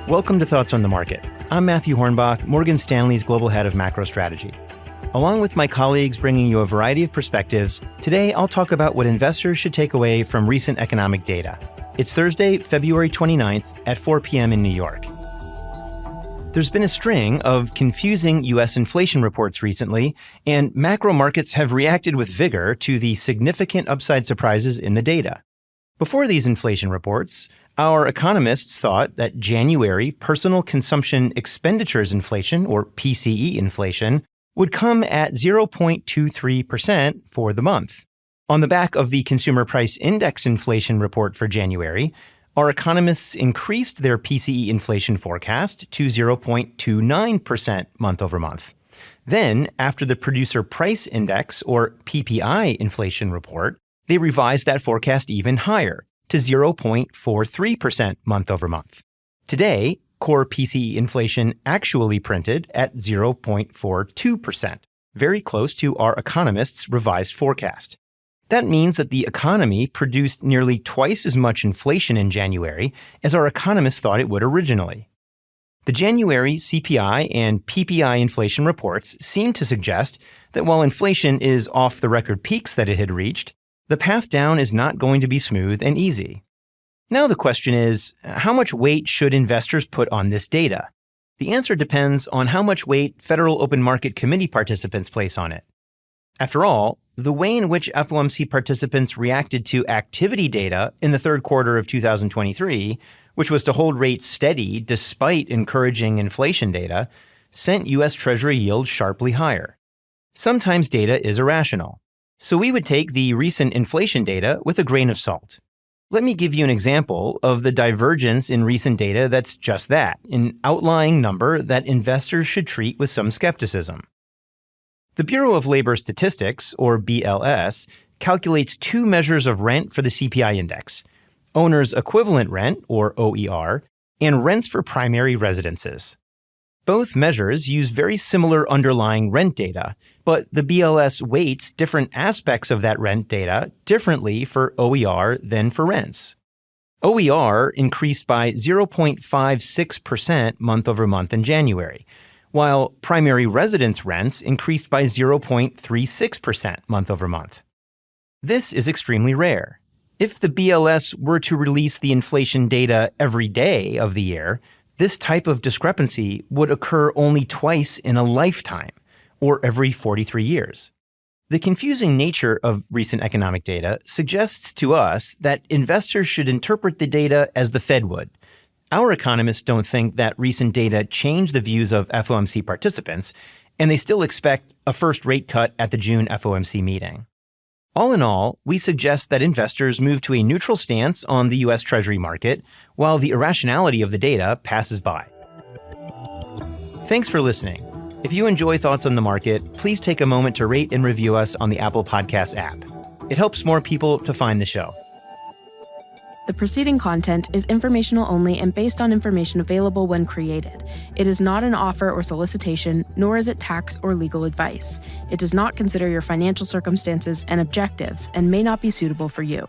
Welcome to Thoughts on the Market. I'm Matthew Hornbach, Morgan Stanley's Global Head of Macro Strategy. Along with my colleagues bringing you a variety of perspectives, today I'll talk about what investors should take away from recent economic data. It's Thursday, February 29th at 4 p.m. in New York. There's been a string of confusing U.S. inflation reports recently, and macro markets have reacted with vigor to the significant upside surprises in the data. Before these inflation reports, our economists thought that January personal consumption expenditures inflation, or PCE inflation, would come at 0.23% for the month. On the back of the Consumer Price Index inflation report for January, our economists increased their PCE inflation forecast to 0.29% month over month. Then, after the Producer Price Index, or PPI inflation report, they revised that forecast even higher, to 0.43% month over month. Today, core PCE inflation actually printed at 0.42%, very close to our economists' revised forecast. That means that the economy produced nearly twice as much inflation in January as our economists thought it would originally. The January CPI and PPI inflation reports seem to suggest that while inflation is off the record peaks that it had reached, the path down is not going to be smooth and easy. Now the question is, how much weight should investors put on this data? The answer depends on how much weight Federal Open Market Committee participants place on it. After all, the way in which FOMC participants reacted to activity data in the third quarter of 2023, which was to hold rates steady despite encouraging inflation data, sent U.S. Treasury yields sharply higher. Sometimes data is irrational, so we would take the recent inflation data with a grain of salt. Let me give you an example of the divergence in recent data that's just that, an outlying number that investors should treat with some skepticism. The Bureau of Labor Statistics, or BLS, calculates two measures of rent for the CPI index: owner's equivalent rent, or OER, and rents for primary residences. Both measures use very similar underlying rent data, but the BLS weights different aspects of that rent data differently for OER than for rents. OER increased by 0.56% month over month in January, while primary residence rents increased by 0.36% month over month. This is extremely rare. If the BLS were to release the inflation data every day of the year, this type of discrepancy would occur only twice in a lifetime, or every 43 years. The confusing nature of recent economic data suggests to us that investors should interpret the data as the Fed would. Our economists don't think that recent data changed the views of FOMC participants, and they still expect a first rate cut at the June FOMC meeting. All in all, we suggest that investors move to a neutral stance on the U.S. Treasury market while the irrationality of the data passes by. Thanks for listening. If you enjoy Thoughts on the Market, please take a moment to rate and review us on the Apple Podcasts app. It helps more people to find the show. The preceding content is informational only and based on information available when created. It is not an offer or solicitation, nor is it tax or legal advice. It does not consider your financial circumstances and objectives and may not be suitable for you.